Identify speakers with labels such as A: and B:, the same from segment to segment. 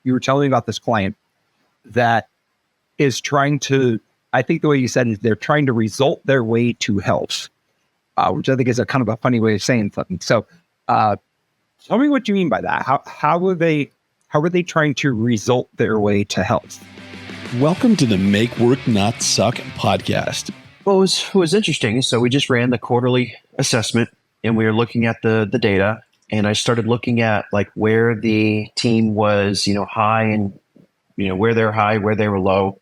A: you were telling me about this client that is trying to, I think the way you said it, they're trying to result their way to health, which I think is a kind of a funny way of saying something. So tell me what you mean by that. How are they trying to result their way to health?
B: Welcome to the Make Work Not Suck podcast.
C: Well, it was interesting. So we just ran the quarterly assessment and we were looking at the data, and I started looking at like where the team was, high and, where they're high, where they were low.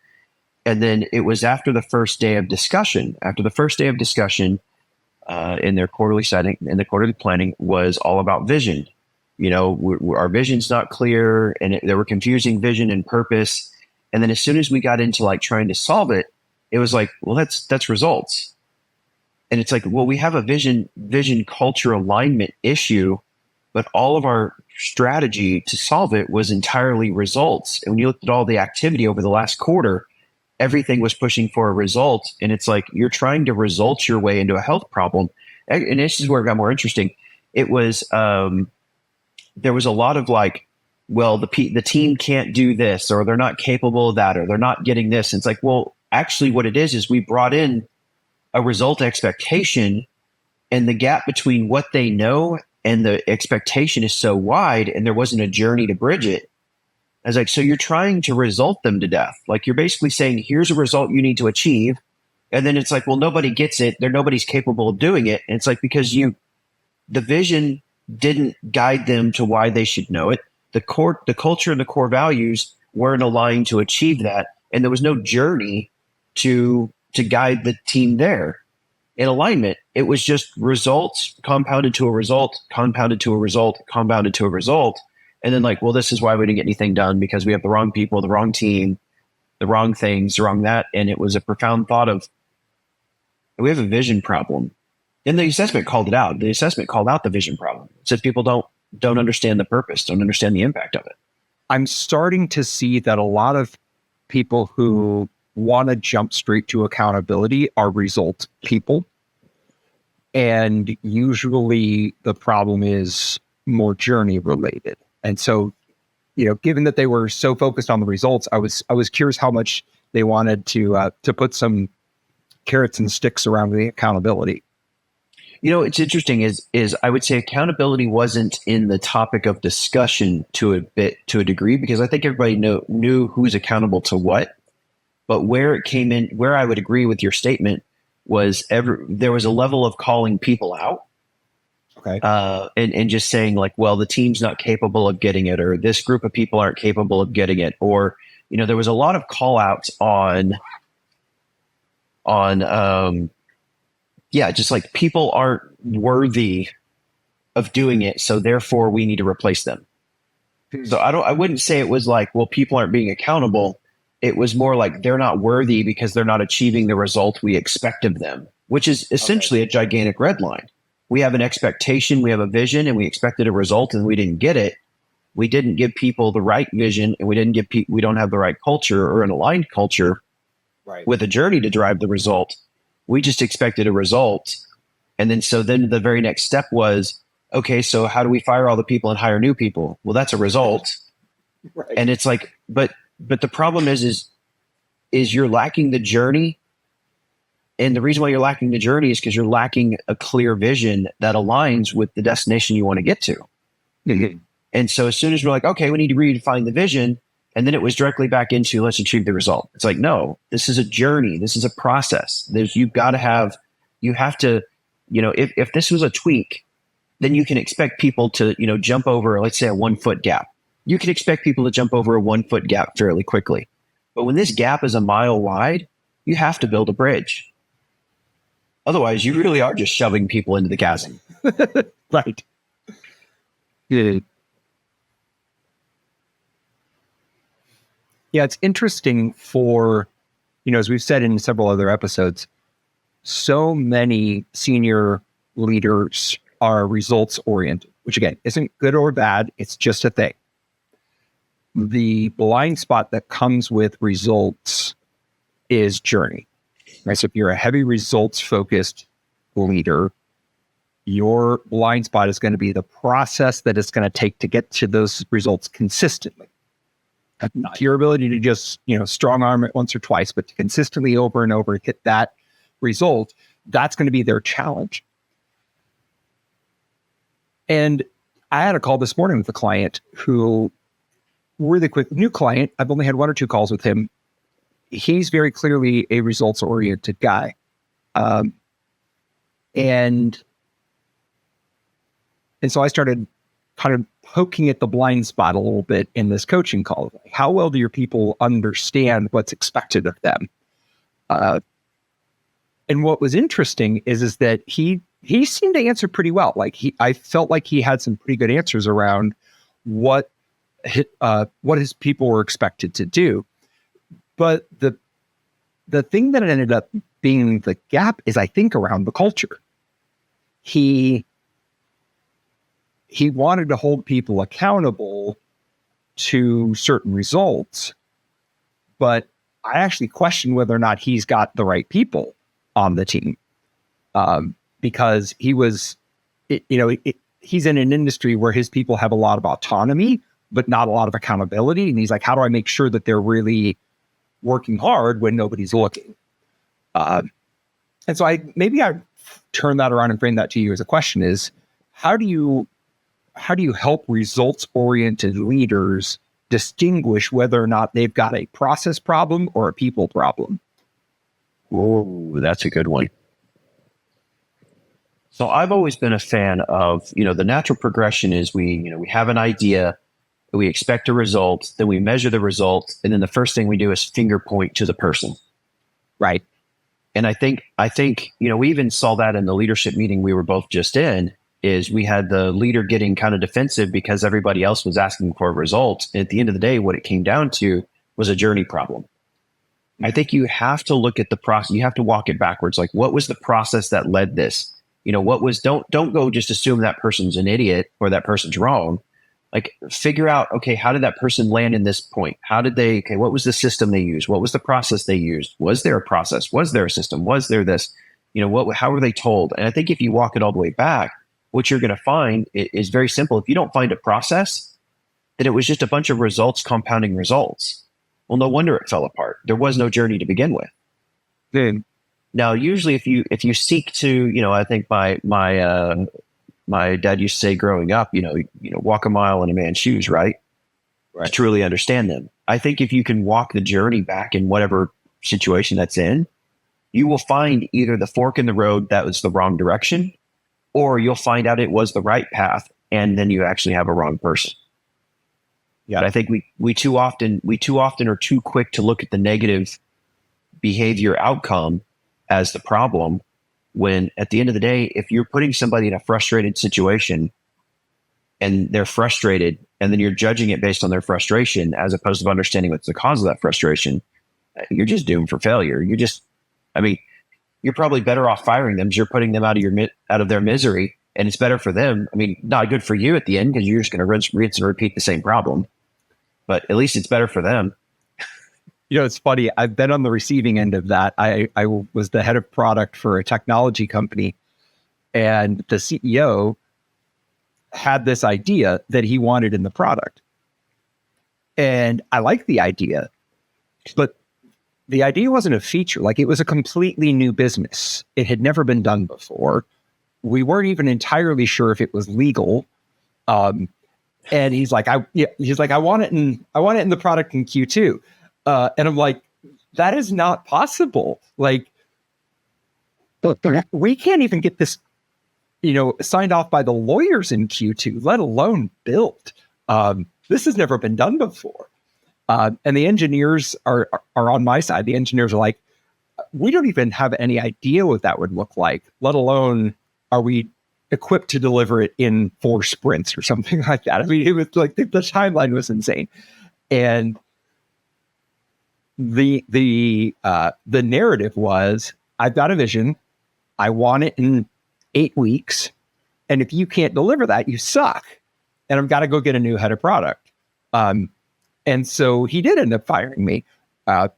C: And then it was after the first day of discussion, in their quarterly setting, in the quarterly planning was all about vision. Our vision's not clear, and they were confusing vision and purpose. And then as soon as we got into like trying to solve it, it was like, well, that's results. And it's like, well, we have a vision culture alignment issue, but all of our strategy to solve it was entirely results. And when you looked at all the activity over the last quarter, everything was pushing for a result. And it's like, you're trying to result your way into a health problem. And this is where it got more interesting. It was, there was a lot of like, well, the team can't do this, or they're not capable of that, or they're not getting this. And it's like, well, actually what it is we brought in a result expectation, and the gap between what they know and the expectation is so wide, and there wasn't a journey to bridge it. I was like, so you're trying to result them to death. Like you're basically saying, here's a result you need to achieve. And then it's like, well, nobody gets it. Nobody's capable of doing it. And it's like, because the vision didn't guide them to why they should know it. The culture and the core values weren't aligned to achieve that. And there was no journey to guide the team there in alignment. It was just results compounded to a result, compounded to a result, compounded to a result. And then like, well, this is why we didn't get anything done, because we have the wrong people, the wrong team, the wrong things, the wrong that. And it was a profound thought of, we have a vision problem. And the assessment called it out. The assessment called out the vision problem. It said people don't understand the purpose, don't understand the impact of it.
A: I'm starting to see that a lot of people who want to jump straight to accountability are result people. And usually the problem is more journey related. And so, given that they were so focused on the results, I was curious how much they wanted to put some carrots and sticks around the accountability.
C: It's interesting is I would say accountability wasn't in the topic of discussion to a degree, because I think everybody knew who's accountable to what. But where it came in, where I would agree with your statement was there was a level of calling people out.
A: Okay.
C: And just saying like, well, the team's not capable of getting it, or this group of people aren't capable of getting it. Or, there was a lot of call outs on just like people aren't worthy of doing it, so therefore we need to replace them. So I wouldn't say it was like, well, people aren't being accountable. It was more like they're not worthy because they're not achieving the result we expect of them, which is essentially a gigantic red line. We have an expectation, we have a vision, and we expected a result, and we didn't get it. We didn't give people the right vision, and we don't have the right culture or an aligned culture with a journey to drive the result. We just expected a result. And then the very next step was, okay, so how do we fire all the people and hire new people? Well, that's a result.
A: Right.
C: And it's like, but the problem is you're lacking the journey. And the reason why you're lacking the journey is because you're lacking a clear vision that aligns with the destination you want to get to.
A: Mm-hmm.
C: And so as soon as we're like, okay, we need to redefine the vision. And then it was directly back into let's achieve the result. It's like, no, this is a journey. This is a process. You have to, if this was a tweak, then you can expect people to, jump over, let's say a 1 foot gap. You can expect people to jump over a 1 foot gap fairly quickly. But when this gap is a mile wide, you have to build a bridge. Otherwise, you really are just shoving people into the chasm.
A: Right. Yeah. Yeah, it's interesting for, as we've said in several other episodes, so many senior leaders are results oriented, which again, isn't good or bad. It's just a thing. The blind spot that comes with results is journey. Right? So if you're a heavy results focused leader, your blind spot is going to be the process that it's going to take to get to those results consistently. not your ability to just, strong arm it once or twice, but to consistently over and over hit that result, that's going to be their challenge. And I had a call this morning with a client who, really quick, new client. I've only had 1 or 2 calls with him. He's very clearly a results-oriented guy. And so I started kind of poking at the blind spot a little bit in this coaching call. How well do your people understand what's expected of them? And what was interesting is that he seemed to answer pretty well. I felt like he had some pretty good answers around what his people were expected to do. But the thing that ended up being the gap is, I think, around the culture. He wanted to hold people accountable to certain results, but I actually question whether or not he's got the right people on the team, because he's in an industry where his people have a lot of autonomy, but not a lot of accountability. And he's like, how do I make sure that they're really working hard when nobody's looking? And so I turn that around and frame that to you as a question: is how do you help results-oriented leaders distinguish whether or not they've got a process problem or a people problem?
C: Oh, that's a good one. So I've always been a fan of, the natural progression is we have an idea, we expect a result, then we measure the result, and then the first thing we do is finger point to the person.
A: Right.
C: And I think, we even saw that in the leadership meeting we were both just in, is we had the leader getting kind of defensive because everybody else was asking for results. And at the end of the day, what it came down to was a journey problem. I think you have to look at the process. You have to walk it backwards. Like, what was the process that led this? Don't go just assume that person's an idiot or that person's wrong. Like, figure out, okay, how did that person land in this point? What was the system they used? What was the process they used? Was there a process? Was there a system? Was there this? How were they told? And I think if you walk it all the way back, what you're going to find is very simple. If you don't find a process, then it was just a bunch of results compounding results. Well, no wonder it fell apart. There was no journey to begin with.
A: Good.
C: Now, usually, if you seek to, I think my dad used to say growing up, walk a mile in a man's shoes, right? To truly understand them. I think if you can walk the journey back in whatever situation that's in, you will find either the fork in the road that was the wrong direction, or you'll find out it was the right path, and then you actually have a wrong person. Yeah, I think we too often are too quick to look at the negative behavior outcome as the problem, when at the end of the day, if you're putting somebody in a frustrated situation and they're frustrated, and then you're judging it based on their frustration as opposed to understanding what's the cause of that frustration, you're just doomed for failure. You're probably better off firing them because you're putting them out of their misery, and it's better for them. Not good for you at the end because you're just going to rinse and repeat the same problem, but at least it's better for them.
A: It's funny. I've been on the receiving end of that. I was the head of product for a technology company, and the CEO had this idea that he wanted in the product. And I liked the idea, but the idea wasn't a feature. Like, it was a completely new business. It had never been done before. We weren't even entirely sure if it was legal. And he's like, I want it in the product in Q2. And I'm like, that is not possible. Like, we can't even get this, signed off by the lawyers in Q2, let alone built. This has never been done before. And the engineers are on my side. The engineers are like, we don't even have any idea what that would look like, let alone are we equipped to deliver it in 4 sprints or something like that. It was like the timeline was insane. And the narrative was, I've got a vision. I want it in 8 weeks. And if you can't deliver that, you suck. And I've got to go get a new head of product. And so he did end up firing me. The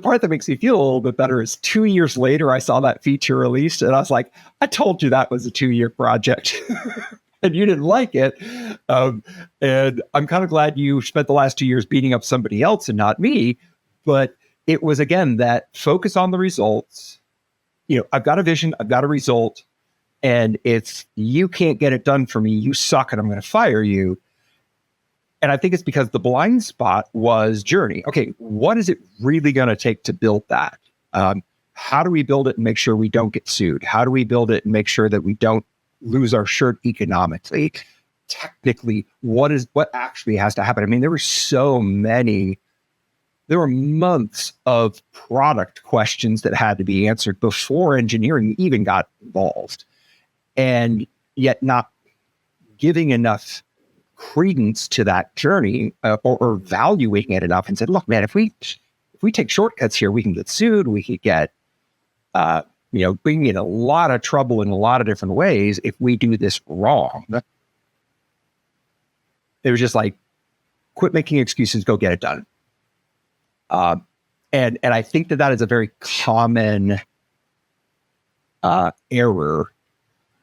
A: part that makes me feel a little bit better is 2 years later, I saw that feature released and I was like, I told you that was a 2-year project. and you didn't like it. And I'm kind of glad you spent the last 2 years beating up somebody else and not me. But it was, again, that focus on the results. I've got a vision, I've got a result, and it's, you can't get it done for me, you suck, and I'm going to fire you. And I think it's because the blind spot was journey. Okay, what is it really going to take to build that? How do we build it and make sure we don't get sued? How do we build it and make sure that we don't lose our shirt economically? Technically, what actually has to happen? I mean, there were months of product questions that had to be answered before engineering even got involved, and yet not giving enough credence to that journey or valuing it enough, and said, look, man, if we take shortcuts here, we can get sued. We could get, being in a lot of trouble in a lot of different ways if we do this wrong. It was just like, quit making excuses, go get it done. And I think that is a very common error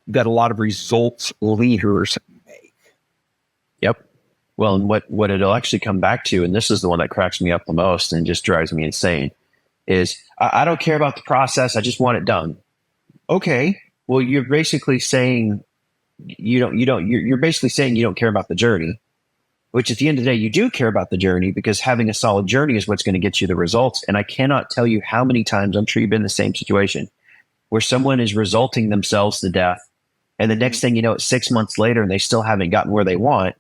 A: that a lot of results leaders make.
C: Yep. Well, and what it'll actually come back to, and this is the one that cracks me up the most and just drives me insane, is I don't care about the process. I just want it done. Okay. Well, you're basically saying you're basically saying you don't care about the journey, which at the end of the day, you do care about the journey, because having a solid journey is what's going to get you the results. And I cannot tell you how many times, I'm sure you've been in the same situation, where someone is resulting themselves to death. And the next thing you know, it's 6 months later and they still haven't gotten where they want.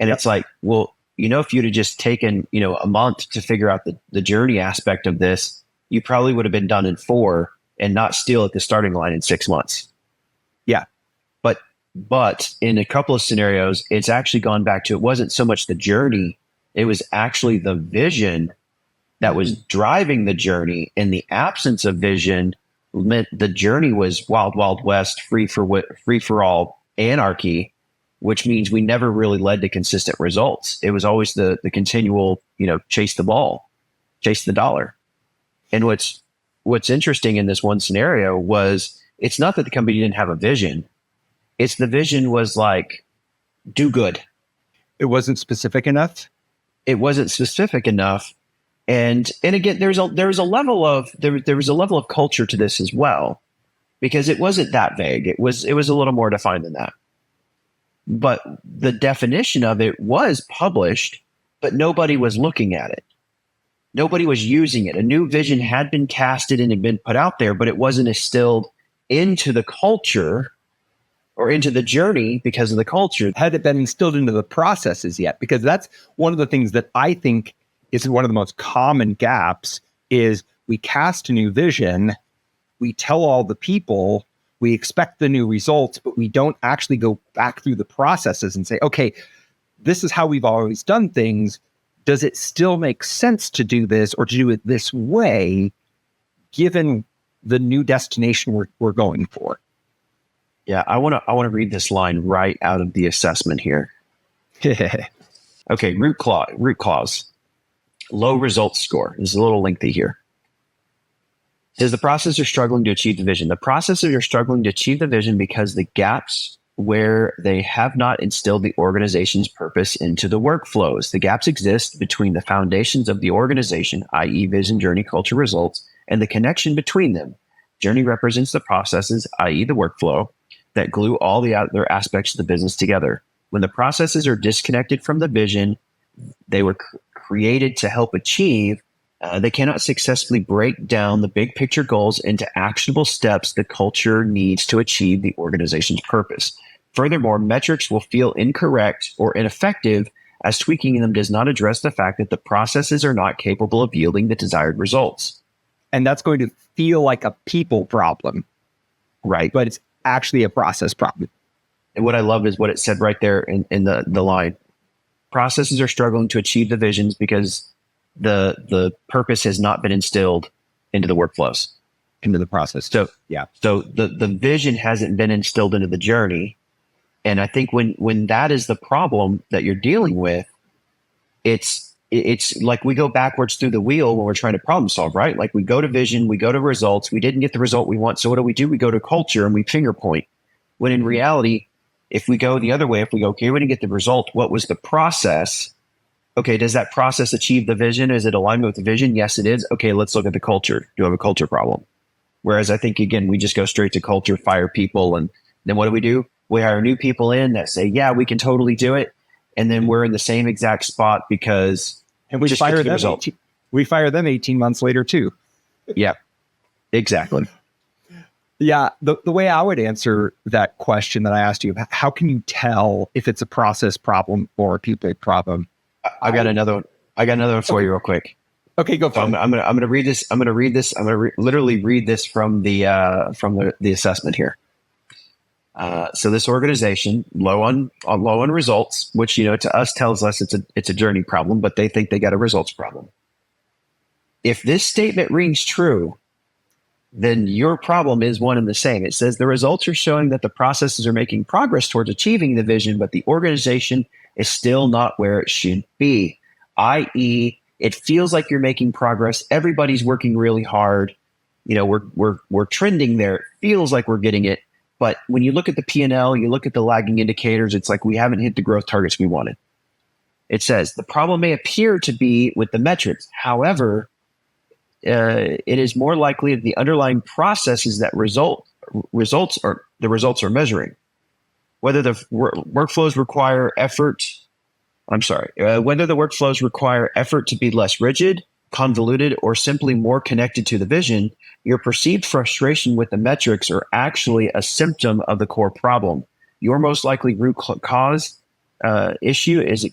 C: And it's like, well, if you'd have just taken, a month to figure out the journey aspect of this, you probably would have been done in 4 and not still at the starting line in 6 months.
A: Yeah.
C: But in a couple of scenarios, it's actually gone back to, it wasn't so much the journey, it was actually the vision that was driving the journey. In the absence of vision, meant the journey was wild, wild west, free for all anarchy, which means we never really led to consistent results. It was always the continual, chase the ball, chase the dollar. And what's interesting in this one scenario was, it's not that the company didn't have a vision. It's the vision was like, do good.
A: It wasn't specific enough.
C: It wasn't specific enough. And again, there was a level of culture to this as well, because it wasn't that vague. It was a little more defined than that. But the definition of it was published, but nobody was looking at it. Nobody was using it. A new vision had been casted and had been put out there, but it wasn't instilled into the culture or into the journey because of the culture.
A: Had it been instilled into the processes yet? Because that's one of the things that I think is one of the most common gaps, is we cast a new vision, we tell all the people, we expect the new results, but we don't actually go back through the processes and say, okay, this is how we've always done things. Does it still make sense to do this, or to do it this way, given the new destination we're going for?
C: Yeah, I want to read this line right out of the assessment here. Okay, root cause. Low results score. This is a little lengthy here. Is the processor struggling to achieve the vision? The processors are struggling to achieve the vision because the gaps where they have not instilled the organization's purpose into the workflows. The gaps exist between the foundations of the organization, i.e. vision, journey, culture, results, and the connection between them. Journey represents the processes, i.e. the workflow, that glue all the other aspects of the business together. When the processes are disconnected from the vision they were created to help achieve, they cannot successfully break down the big picture goals into actionable steps the culture needs to achieve the organization's purpose. Furthermore, metrics will feel incorrect or ineffective, as tweaking them does not address the fact that the processes are not capable of yielding the desired results.
A: And that's going to feel like a people problem.
C: Right.
A: But it's actually a process problem.
C: And what I love is what it said right there in the line. Processes are struggling to achieve the visions because the purpose has not been instilled into the workflows,
A: into the process.
C: So
A: yeah.
C: So the vision hasn't been instilled into the journey. And I think when that is the problem that you're dealing with, it's like we go backwards through the wheel when we're trying to problem solve, right? Like we go to vision, we go to results, we didn't get the result we want. So what do? We go to culture and we finger point. When in reality, If we go the other way, if we go, okay, we didn't get the result, what was the process? Okay, does that process achieve the vision? Is it alignment with the vision? Yes, it is. Okay, let's look at the culture. Do you have a culture problem? Whereas I think, again, we just go straight to culture, fire people, and then what do? We hire new people in that say, yeah, we can totally do it. And then we're in the same exact spot because
A: we fire them. We fire them 18 months later too.
C: Yeah, exactly.
A: Yeah, the way I would answer that question that I asked you, how can you tell if it's a process problem or a people problem?
C: I got another one. I got another one for you real quick.
A: Okay, go for it.
C: I'm gonna read this. I'm gonna literally read this from the assessment here. So this organization low on results, which to us tells us it's a journey problem, but they think they got a results problem. If this statement rings true, then your problem is one and the same. It says the results are showing that the processes are making progress towards achieving the vision, but the organization is still not where it should be. I.e., it feels like you're making progress. Everybody's working really hard. We're trending there. It feels like we're getting it. But when you look at the P&L, you look at the lagging indicators, it's like we haven't hit the growth targets we wanted. It says the problem may appear to be with the metrics. However, it is more likely that the underlying processes that results are measuring. Whether the workflows require effort. Whether the workflows require effort to be less rigid, convoluted, or simply more connected to the vision, your perceived frustration with the metrics are actually a symptom of the core problem. Your most likely root cause issue is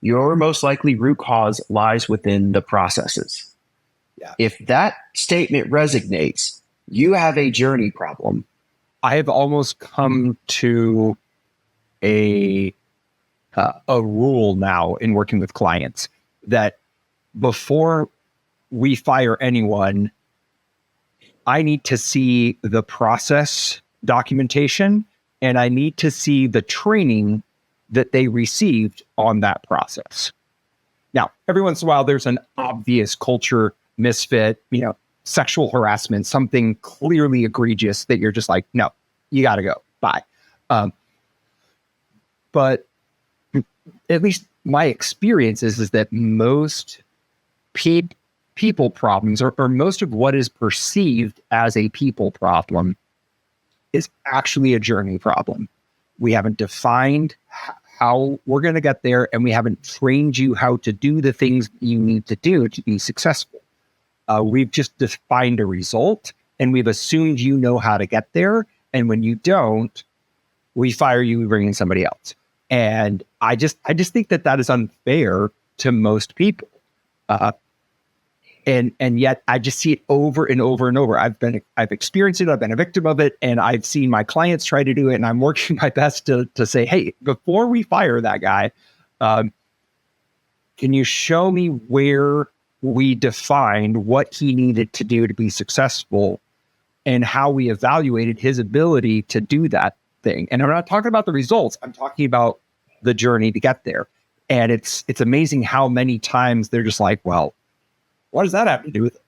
C: Your most likely root cause lies within the processes.
A: Yeah.
C: If that statement resonates, you have a journey problem.
A: I have almost come to a rule now in working with clients that before we fire anyone, I need to see the process documentation and I need to see the training that they received on that process. Now, every once in a while, there's an obvious culture misfit, sexual harassment, something clearly egregious that you're just like, no, you got to go. Bye. But at least my experience is that most people problems or most of what is perceived as a people problem is actually a journey problem. We haven't defined how we're going to get there, and we haven't trained you how to do the things you need to do to be successful. We've just defined a result, and we've assumed you know how to get there. And when you don't, we fire you, we bring in somebody else. And I just think that is unfair to most people. And yet I just see it over and over and over. I've experienced it. I've been a victim of it, and I've seen my clients try to do it. And I'm working my best to say, hey, before we fire that guy, can you show me where we defined what he needed to do to be successful and how we evaluated his ability to do that thing? And I'm not talking about the results. I'm talking about the journey to get there. And it's amazing how many times they're just like, well, what does that have to do with it?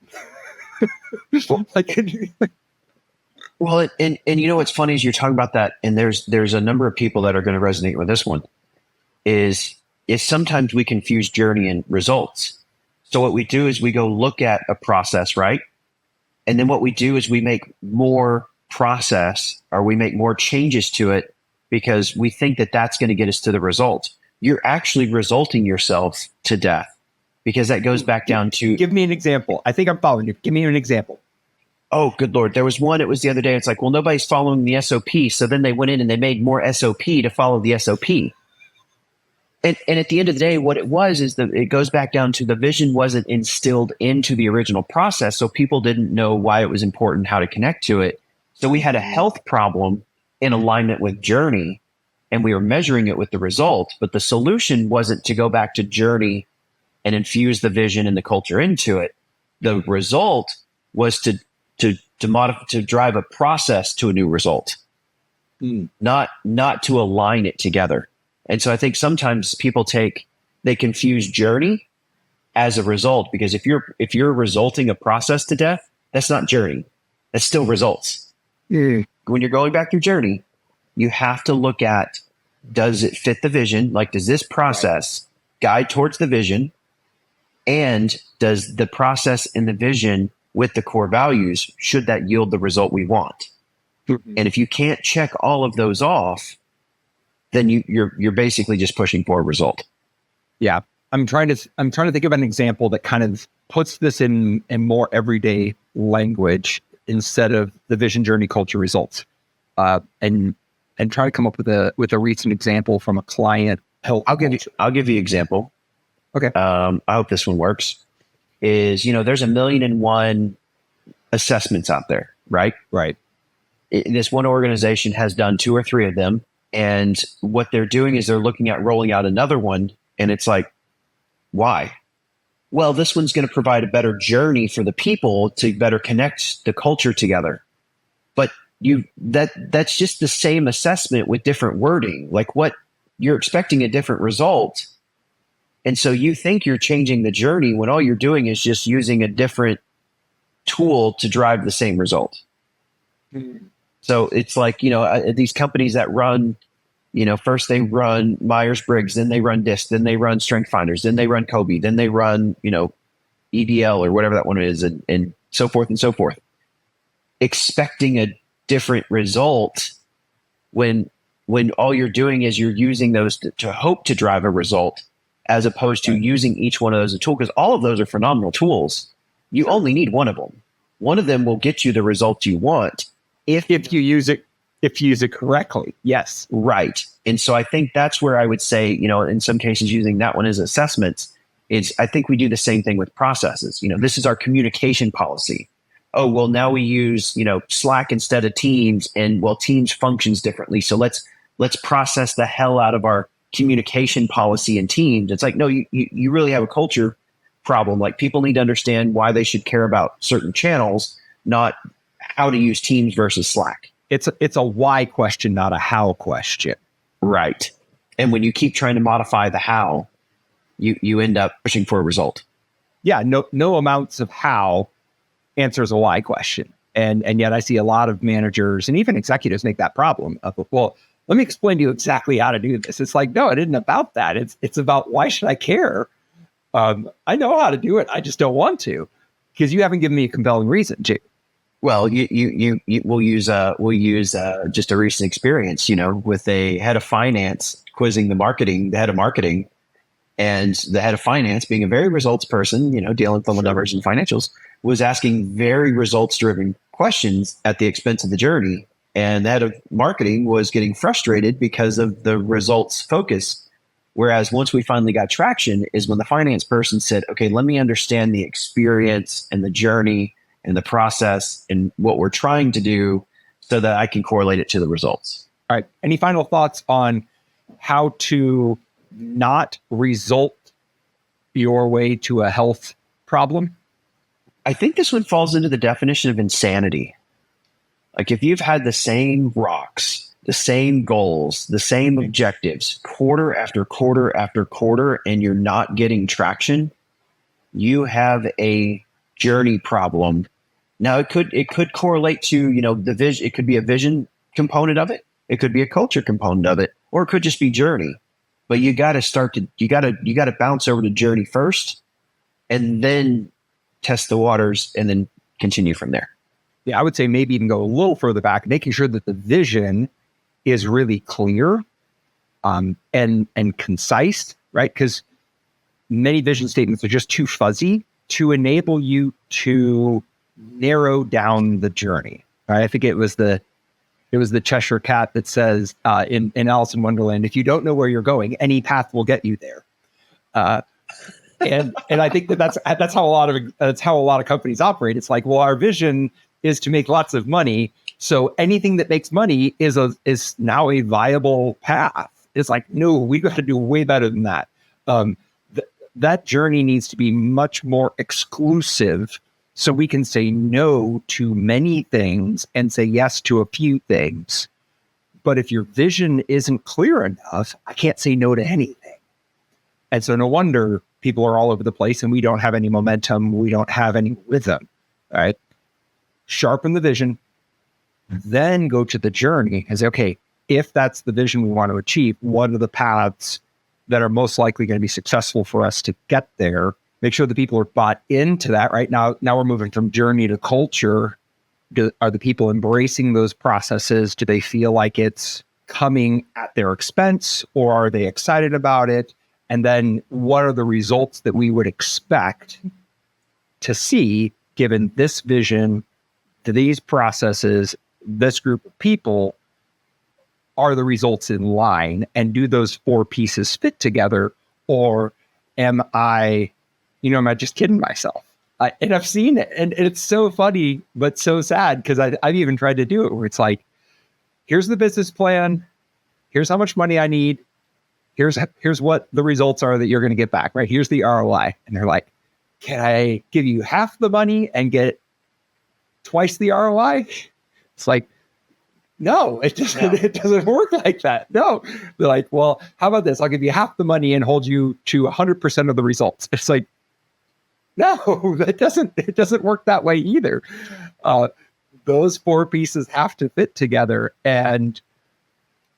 C: Well, and what's funny is you're talking about that, and there's a number of people that are going to resonate with this one. Is sometimes we confuse journey and results. So what we do is we go look at a process, right? And then what we do is we make more process, or we make more changes to it because we think that that's going to get us to the result. You're actually resulting yourself to death. Because that goes back down to...
A: Give me an example. I think I'm following you. Give me an example.
C: Oh, good Lord. There was one, it was the other day. It's like, well, nobody's following the SOP. So then they went in and they made more SOP to follow the SOP. And at the end of the day, what it was is that it goes back down to the vision wasn't instilled into the original process. So people didn't know why it was important, how to connect to it. So we had a health problem in alignment with journey, and we were measuring it with the result. But the solution wasn't to go back to journey and infuse the vision and the culture into it. The result was to drive a process to a new result, not to align it together. And so I think sometimes people they confuse journey as a result, because if you're resulting a process to death, that's not journey. That's still results. When you're going back through journey, you have to look at, does it fit the vision? Like, does this process guide towards the vision? And does the process and the vision with the core values, should that yield the result we want?
A: Mm-hmm.
C: And if you can't check all of those off, then you're basically just pushing for a result.
A: Yeah. I'm trying to think of an example that kind of puts this in more everyday language instead of the vision, journey, culture, results. And try to come up with a recent example from a client.
C: I'll give you an example.
A: Okay.
C: I hope this one works. There's 1,000,001 assessments out there, right?
A: Right.
C: This one organization has done 2 or 3 of them. And what they're doing is they're looking at rolling out another one. And it's like, why? Well, this one's going to provide a better journey for the people to better connect the culture together. But that's just the same assessment with different wording. Like, what you're expecting a different result. And so you think you're changing the journey when all you're doing is just using a different tool to drive the same result.
A: Mm-hmm.
C: So it's like, these companies that run, first they run Myers-Briggs, then they run DISC, then they run Strength Finders, then they run Kobe, then they run, EDL or whatever that one is, and so forth and so forth, expecting a different result when all you're doing is you're using those to hope to drive a result, as opposed to using each one of those as a tool, because all of those are phenomenal tools. You only need one of them. One of them will get you the result you want if you use it correctly.
A: Yes.
C: Right. And so I think that's where I would say, in some cases, using that one as assessments is, I think we do the same thing with processes. This is our communication policy. Oh, well, now we use, Slack instead of Teams, and Teams functions differently. So let's process the hell out of our communication policy in Teams. It's like, no, you really have a culture problem. Like, people need to understand why they should care about certain channels, not how to use Teams versus Slack.
A: It's a why question, not a how question.
C: Right. And when you keep trying to modify the how, you end up pushing for a result.
A: Yeah. No amounts of how answers a why question. And yet I see a lot of managers and even executives make that problem of, well, let me explain to you exactly how to do this. It's like, no, it isn't about that. It's about, why should I care? I know how to do it. I just don't want to, because you haven't given me a compelling reason to.
C: Well, we'll use just a recent experience, with a head of finance quizzing the head of marketing, and the head of finance, being a very results person, dealing with all the numbers and financials, was asking very results driven questions at the expense of the journey. And the head of marketing was getting frustrated because of the results focus. Whereas once we finally got traction is when the finance person said, okay, let me understand the experience and the journey and the process and what we're trying to do so that I can correlate it to the results.
A: All right. Any final thoughts on how to not result your way to a health problem?
C: I think this one falls into the definition of insanity. Like, if you've had the same rocks, the same goals, the same objectives, quarter after quarter after quarter, and you're not getting traction, you have a journey problem. Now, it could correlate to, the vision. It could be a vision component of it. It could be a culture component of it, or it could just be journey. But you got to bounce over to journey first, and then test the waters, and then continue from there.
A: Yeah, I would say maybe even go a little further back, making sure that the vision is really clear, and concise, right? Because many vision statements are just too fuzzy to enable you to narrow down the journey. Right? I think it was the Cheshire Cat that says in Alice in Wonderland, if you don't know where you're going, any path will get you there. And I think that's how a lot of companies operate. It's like, well, our vision is to make lots of money, so anything that makes money is now a viable path. It's like, no, we got to do way better than that. That journey needs to be much more exclusive, so we can say no to many things and say yes to a few things. But if your vision isn't clear enough, I can't say no to anything. And so no wonder people are all over the place and we don't have any momentum. We don't have any rhythm, right? Sharpen the vision, then go to the journey and say, okay, if that's the vision we want to achieve, what are the paths that are most likely going to be successful for us to get there? Make sure the people are bought into that. Right now we're moving from journey to culture. Are the people embracing those processes? Do they feel like it's coming at their expense, or are they excited about it? And then what are the results that we would expect to see given this vision, these processes, this group of people? Are the results in line, and do those four pieces fit together? Or am I just kidding myself? And I've seen it, and it's so funny, but so sad, because I've even tried to do it where it's like, here's the business plan. Here's how much money I need. Here's what the results are that you're going to get back, right? Here's the ROI. And they're like, can I give you half the money and get twice the ROI? It's like, no, it doesn't work like that. No. They're like, well, how about this? I'll give you half the money and hold you to 100% of the results. It's like, no, it doesn't work that way either. Those four pieces have to fit together. And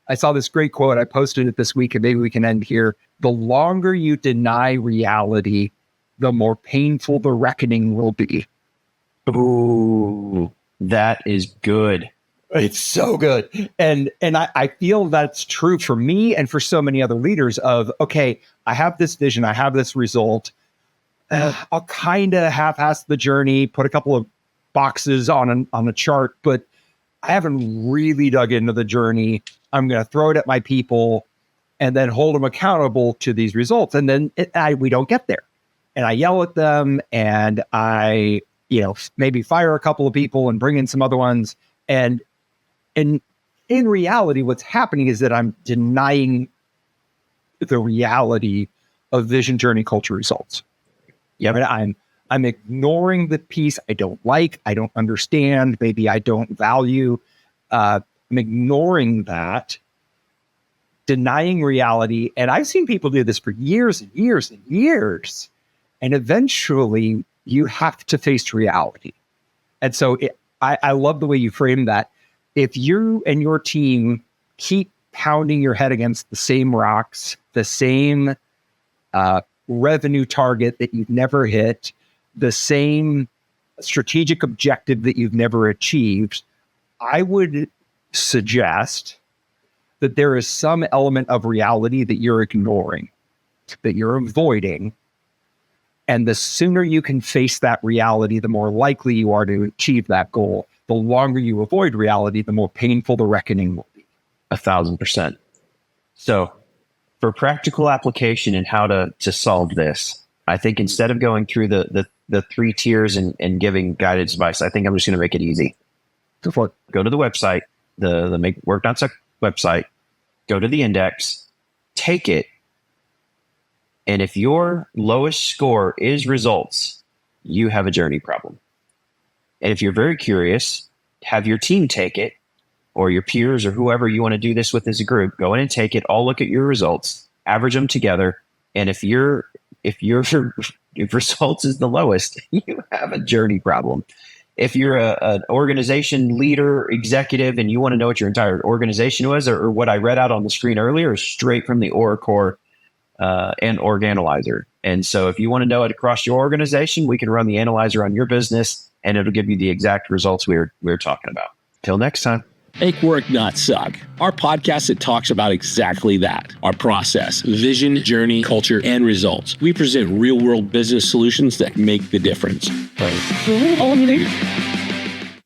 A: I saw this great quote. I posted it this week, and maybe we can end here. The longer you deny reality, the more painful the reckoning will be.
C: Ooh, that is good.
A: It's so good. And I feel that's true for me and for so many other leaders of, okay, I have this vision, I have this result. I'll kind of half-ass the journey, put a couple of boxes on a chart, but I haven't really dug into the journey. I'm going to throw it at my people and then hold them accountable to these results. And then we don't get there. And I yell at them, and I, maybe fire a couple of people and bring in some other ones. And in reality, what's happening is that I'm denying the reality of vision, journey, culture, results.
C: Yeah,
A: right? I'm ignoring the piece I don't like, I don't understand, maybe I don't value. I'm ignoring that, denying reality. And I've seen people do this for years and years and years. And eventually you have to face reality. And so I love the way you frame that. If you and your team keep pounding your head against the same rocks, the same revenue target that you've never hit, the same strategic objective that you've never achieved, I would suggest that there is some element of reality that you're ignoring, that you're avoiding. And the sooner you can face that reality, the more likely you are to achieve that goal. The longer you avoid reality, the more painful the reckoning will be.
C: 1,000%. So for practical application and how to solve this, I think instead of going through the three tiers and giving guided advice, I think I'm just going to make it easy.
A: Go for it.
C: Go to the website, the Make Work Not Suck website, go to the index, take it. And if your lowest score is results, you have a journey problem. And if you're very curious, have your team take it, or your peers, or whoever you want to do this with as a group, go in and take it, all look at your results, average them together. And if your results is the lowest, you have a journey problem. If you're an organization leader, executive, and you want to know what your entire organization was, or what I read out on the screen earlier is straight from the OraCore and Org Analyzer. And so if you want to know it across your organization, we can run the analyzer on your business, and it'll give you the exact results we're talking about. Till next time.
B: Make Work Not Suck, our podcast that talks about exactly that, our process, vision, journey, culture, and results. We present real-world business solutions that make the difference.